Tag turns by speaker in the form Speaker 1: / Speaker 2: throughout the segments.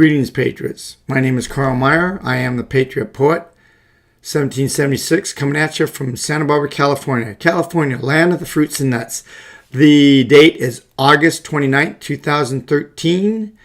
Speaker 1: Greetings, Patriots. My name is Carl Meyer. I am the Patriot Poet, 1776, coming at you from Santa Barbara, California. California, land of the fruits and nuts. The date is August 29th, 2013.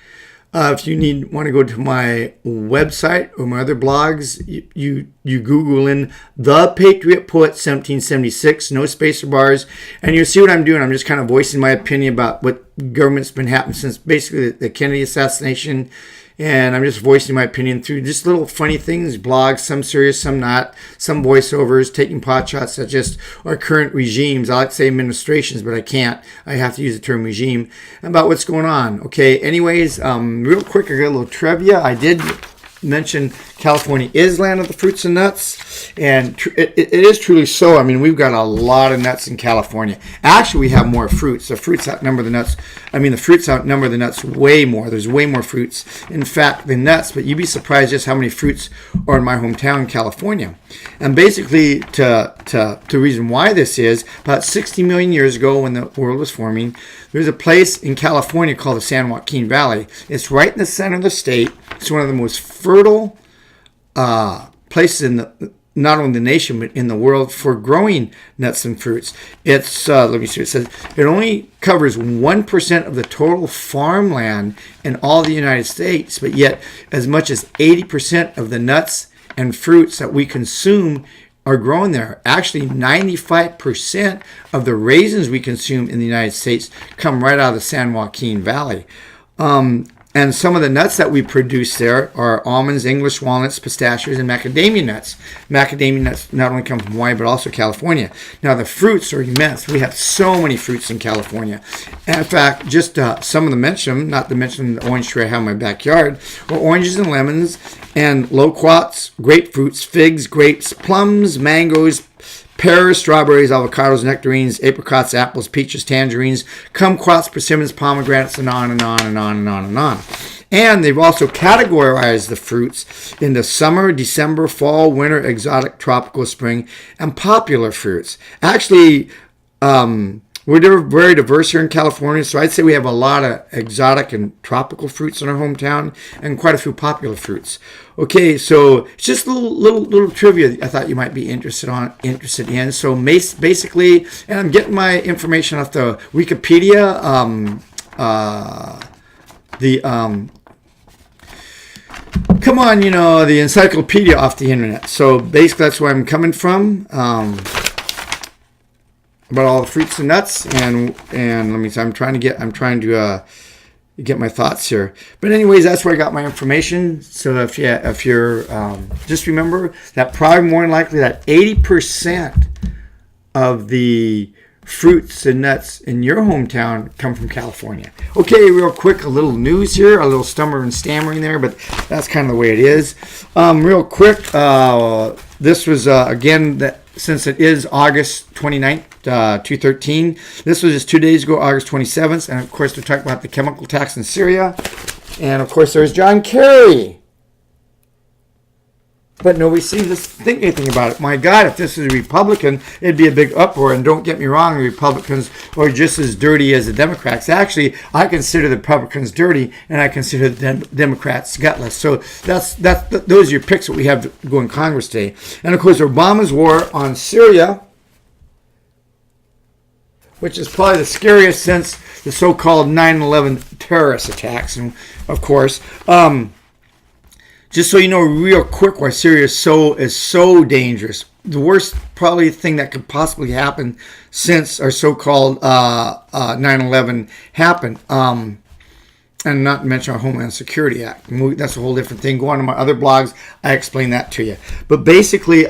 Speaker 1: If you want to go to my website or my other blogs, you Google in The Patriot Poet 1776, no space or bars, and you'll see what I'm doing. I'm just kind of voicing my opinion about what government's been happening since basically the Kennedy assassination. And I'm just voicing my opinion through just little funny things, blogs, some serious, some not, some voiceovers, taking pot shots at just our current regimes. I like to say administrations, but I can't. I have to use the term regime about what's going on. Okay, anyways, real quick, I got a little trivia. I did mention California is land of the fruits and nuts, and it is truly so. I mean, we've got a lot of nuts in California. Actually, we have more fruits. The fruits outnumber the nuts. I mean, the fruits outnumber the nuts way more. There's way more fruits, in fact, than nuts, but you'd be surprised just how many fruits are in my hometown, California. And basically, the reason why this is, about 60 million years ago when the world was forming, there's a place in California called the San Joaquin Valley. It's right in the center of the state. It's one of the most fertile places in not only the nation but in the world for growing nuts and fruits. It's let me see. It says it only covers 1% of the total farmland in all the United States, but yet as much as 80% of the nuts and fruits that we consume are grown there. Actually, 95% of the raisins we consume in the United States come right out of the San Joaquin Valley. And some of the nuts that we produce there are almonds, English walnuts, pistachios, and macadamia nuts. Macadamia nuts not only come from Hawaii, but also California. Now, the fruits are immense. We have so many fruits in California. And in fact, just some of them mention, not to mention the orange tree I have in my backyard, are oranges and lemons, and loquats, grapefruits, figs, grapes, plums, mangoes, pears, strawberries, avocados, nectarines, apricots, apples, peaches, tangerines, kumquats, persimmons, pomegranates, and on and on and on and on and on. And they've also categorized the fruits into summer, December, fall, winter, exotic, tropical, spring, and popular fruits. Actually, we're very diverse here in California, so I'd say we have a lot of exotic and tropical fruits in our hometown and quite a few popular fruits. Okay, so it's just a little trivia I thought you might be interested in. So basically, and I'm getting my information off the Wikipedia, the encyclopedia off the internet. So basically, that's where I'm coming from. About all the fruits and nuts, and let me see, I'm trying to get my thoughts here. But anyways, that's where I got my information. So if you're just remember that probably more than likely that 80% of the fruits and nuts in your hometown come from California. Okay, real quick, a little news here, a little stummer and stammering there, but that's kind of the way it is. Real quick, this was again since it is August 29th, 2013. This was just 2 days ago, August 27th. And of course, we're talking about the chemical tax in Syria. And of course, there's John Kerry. But nobody seems to think anything about it. My God, if this is a Republican, it'd be a big uproar. And don't get me wrong, the Republicans are just as dirty as the Democrats. Actually, I consider the Republicans dirty, and I consider the Democrats gutless. So those are your picks that we have to go in Congress today. And of course, Obama's war on Syria, which is probably the scariest since the so-called 9/11 terrorist attacks. And of course, just so you know real quick why Syria is so dangerous. The worst probably thing that could possibly happen since our so-called 9/11 happened. And not to mention our Homeland Security Act. That's a whole different thing. Go on to my other blogs. I explain that to you. But basically,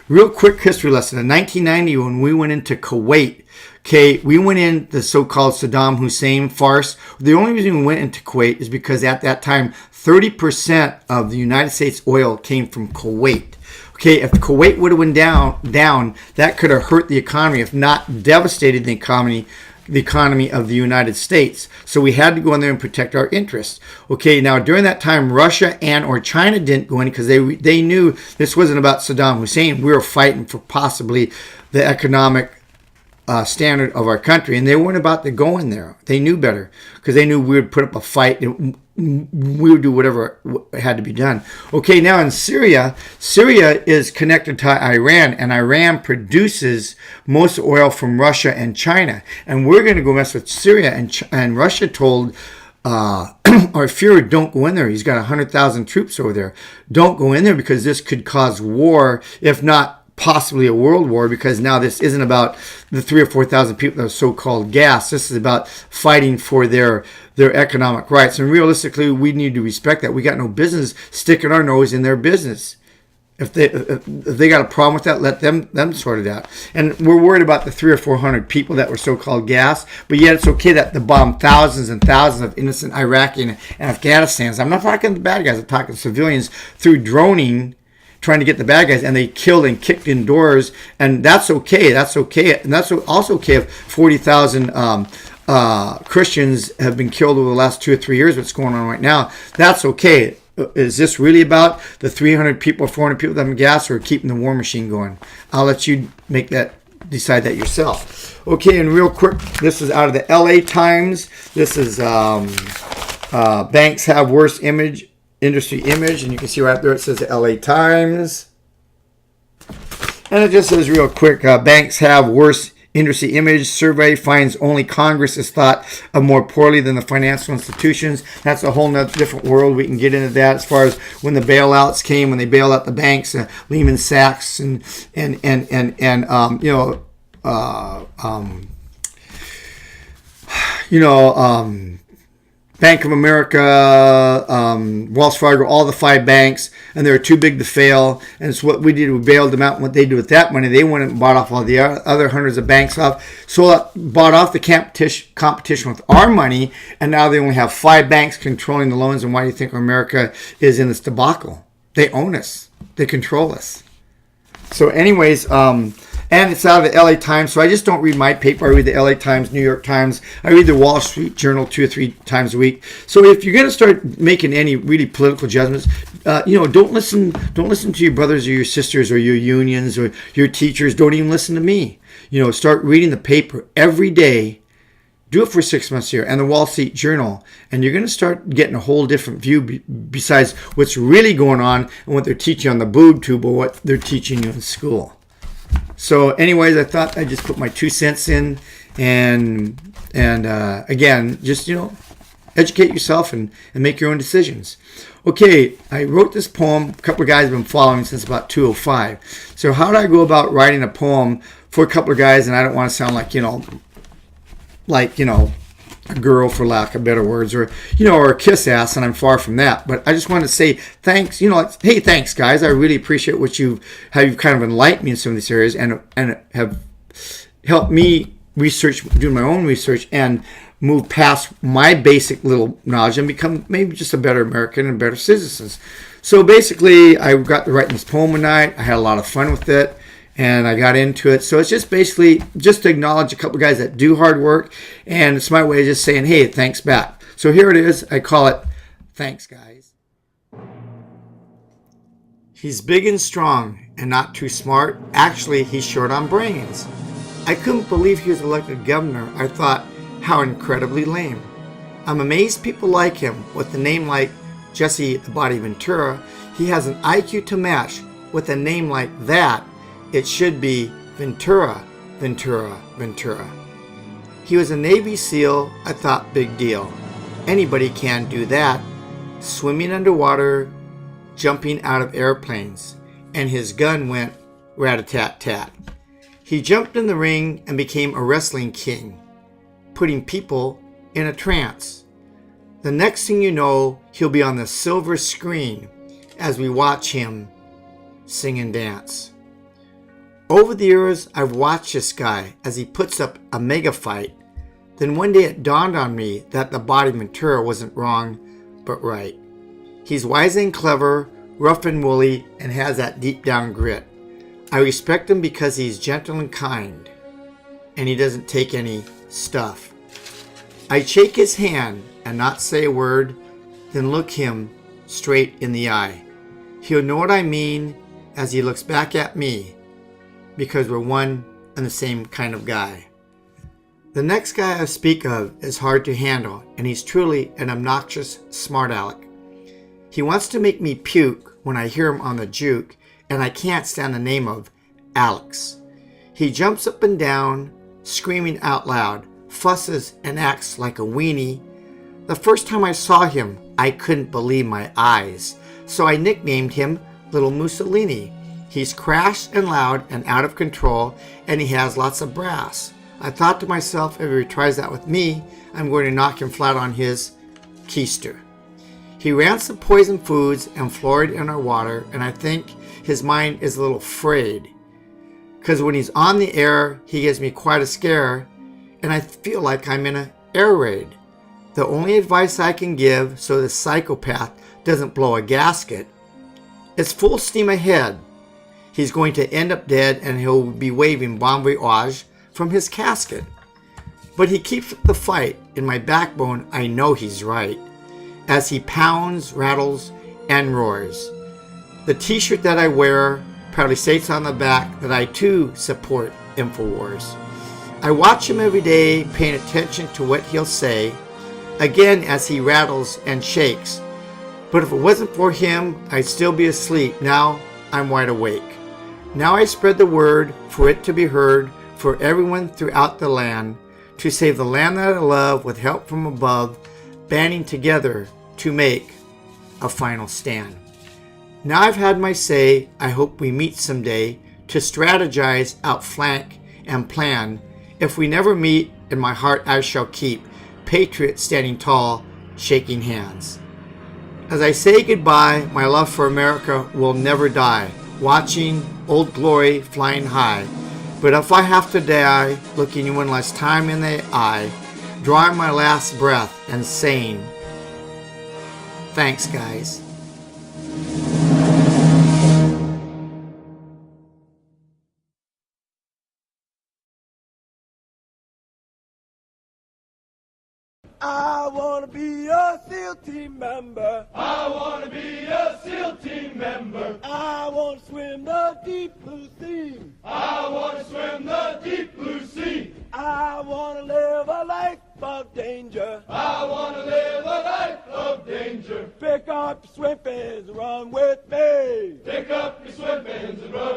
Speaker 1: real quick history lesson. In 1990, when we went into Kuwait, we went in the so-called Saddam Hussein farce. The only reason we went into Kuwait is because at that time, 30% of the United States oil came from Kuwait. Okay, if Kuwait would have went down, that could have hurt the economy, if not devastated the economy of the United States. So we had to go in there and protect our interests. Okay, now during that time, Russia or China didn't go in because they knew this wasn't about Saddam Hussein. We were fighting for possibly the economic standard of our country, and they weren't about to go in there. They knew better because they knew we would put up a fight we would do whatever had to be done. Okay, now in Syria, Syria is connected to Iran, and Iran produces most oil from Russia and China. And we're going to go mess with Syria, and Russia told our Führer, don't go in there. He's got 100,000 troops over there. Don't go in there because this could cause war, if not possibly a world war, because now this isn't about the 3,000 or 4,000 people that are so-called gas. This is about fighting for their economic rights. And realistically, we need to respect that. We got no business sticking our nose in their business. If they got a problem with that, let them sort it out. And we're worried about the 300 or 400 people that were so-called gas, but yet it's okay that they bomb thousands and thousands of innocent Iraqi and Afghanistans. I'm not talking the bad guys. I'm talking civilians through droning, trying to get the bad guys, and they killed and kicked indoors, and that's okay. That's okay, and that's also okay if 40,000 Christians have been killed over the last 2 or 3 years. What's going on right now? That's okay. Is this really about the 300 people, 400 people that have gas, or keeping the war machine going? I'll let you decide that yourself. Okay, and real quick, this is out of the LA Times. This is banks have worse industry image, and you can see right there it says the LA Times. And it just says real quick, banks have worse industry image. Survey finds only Congress is thought of more poorly than the financial institutions. That's a whole nother different world. We can get into that as far as when the bailouts came, when they bailed out the banks, Lehman Sachs and Bank of America, Wells Fargo, all the 5 banks, and they were too big to fail. And it's what we did. We bailed them out. And what they did with that money, they went and bought off all the other hundreds of banks off. So bought off the competition with our money, and now they only have 5 banks controlling the loans. And why do you think America is in this debacle? They own us. They control us. So anyways, and it's out of the LA Times, so I just don't read my paper. I read the LA Times, New York Times. I read the Wall Street Journal 2 or 3 times a week. So if you're going to start making any really political judgments, don't listen to your brothers or your sisters or your unions or your teachers. Don't even listen to me. Start reading the paper every day. Do it for 6 months here, and the Wall Street Journal, and you're going to start getting a whole different view besides what's really going on and what they're teaching on the boob tube or what they're teaching you in school. So anyways, I thought I'd just put my 2 cents in, and again, just, educate yourself and make your own decisions. Okay, I wrote this poem. A couple of guys have been following since about 2:05. So how do I go about writing a poem for a couple of guys, and I don't want to sound like, a girl, for lack of better words, or a kiss ass, and I'm far from that. But I just wanted to say thanks. Hey, thanks, guys. I really appreciate how you've kind of enlightened me in some of these areas, and have helped me do my own research, and move past my basic little knowledge and become maybe just a better American and better citizens. So basically, I got to write this poem one night. I had a lot of fun with it, and I got into it. So it's just basically just to acknowledge a couple of guys that do hard work, and it's my way of just saying, hey, thanks back. So here it is. I call it Thanks, Guys. He's big and strong and not too smart. Actually, he's short on brains. I couldn't believe he was elected governor. I thought, how incredibly lame. I'm amazed people like him. With a name like Jesse the Body Ventura, he has an IQ to match. With a name like that, it should be Ventura, Ventura, Ventura. He was a Navy SEAL. I thought, big deal. Anybody can do that. Swimming underwater, jumping out of airplanes. And his gun went rat-a-tat-tat. He jumped in the ring and became a wrestling king, putting people in a trance. The next thing you know, he'll be on the silver screen as we watch him sing and dance. Over the years, I've watched this guy as he puts up a mega fight. Then one day it dawned on me that the Body Ventura wasn't wrong, but right. He's wise and clever, rough and woolly, and has that deep down grit. I respect him because he's gentle and kind, and he doesn't take any stuff. I shake his hand and not say a word, then look him straight in the eye. He'll know what I mean as he looks back at me, because we're one and the same kind of guy. The next guy I speak of is hard to handle, and he's truly an obnoxious smart aleck. He wants to make me puke when I hear him on the juke, and I can't stand the name of Alex. He jumps up and down, screaming out loud, fusses and acts like a weenie. The first time I saw him, I couldn't believe my eyes, so I nicknamed him Little Mussolini. He's crash and loud and out of control, and he has lots of brass. I thought to myself, if he tries that with me, I'm going to knock him flat on his keister. He rants the poison foods and fluoride in our water, and I think his mind is a little frayed. Because when he's on the air, he gives me quite a scare, and I feel like I'm in an air raid. The only advice I can give so this psychopath doesn't blow a gasket is full steam ahead. He's going to end up dead, and he'll be waving bon voyage from his casket. But he keeps up the fight. In my backbone, I know he's right, as he pounds, rattles, and roars. The t-shirt that I wear proudly states on the back that I too support InfoWars. I watch him every day, paying attention to what he'll say, again as he rattles and shakes. But if it wasn't for him, I'd still be asleep. Now I'm wide awake. Now I spread the word for it to be heard for everyone throughout the land, to save the land that I love with help from above, banding together to make a final stand. Now I've had my say. I hope we meet someday to strategize, outflank, and plan. If we never meet, in my heart I shall keep patriots standing tall, shaking hands. As I say goodbye, my love for America will never die, watching Old Glory flying high. But if I have to die, looking you one last time in the eye, drawing my last breath and saying, thanks, guys.
Speaker 2: I want to be a SEAL team member.
Speaker 3: I want to be a SEAL team member.
Speaker 2: I want to swim the deep blue sea.
Speaker 3: I want to swim the deep blue sea.
Speaker 2: I want to live a life of danger.
Speaker 3: I want to live a life of danger.
Speaker 2: Pick up your swim fins and run with me.
Speaker 3: Pick up your swim fins and run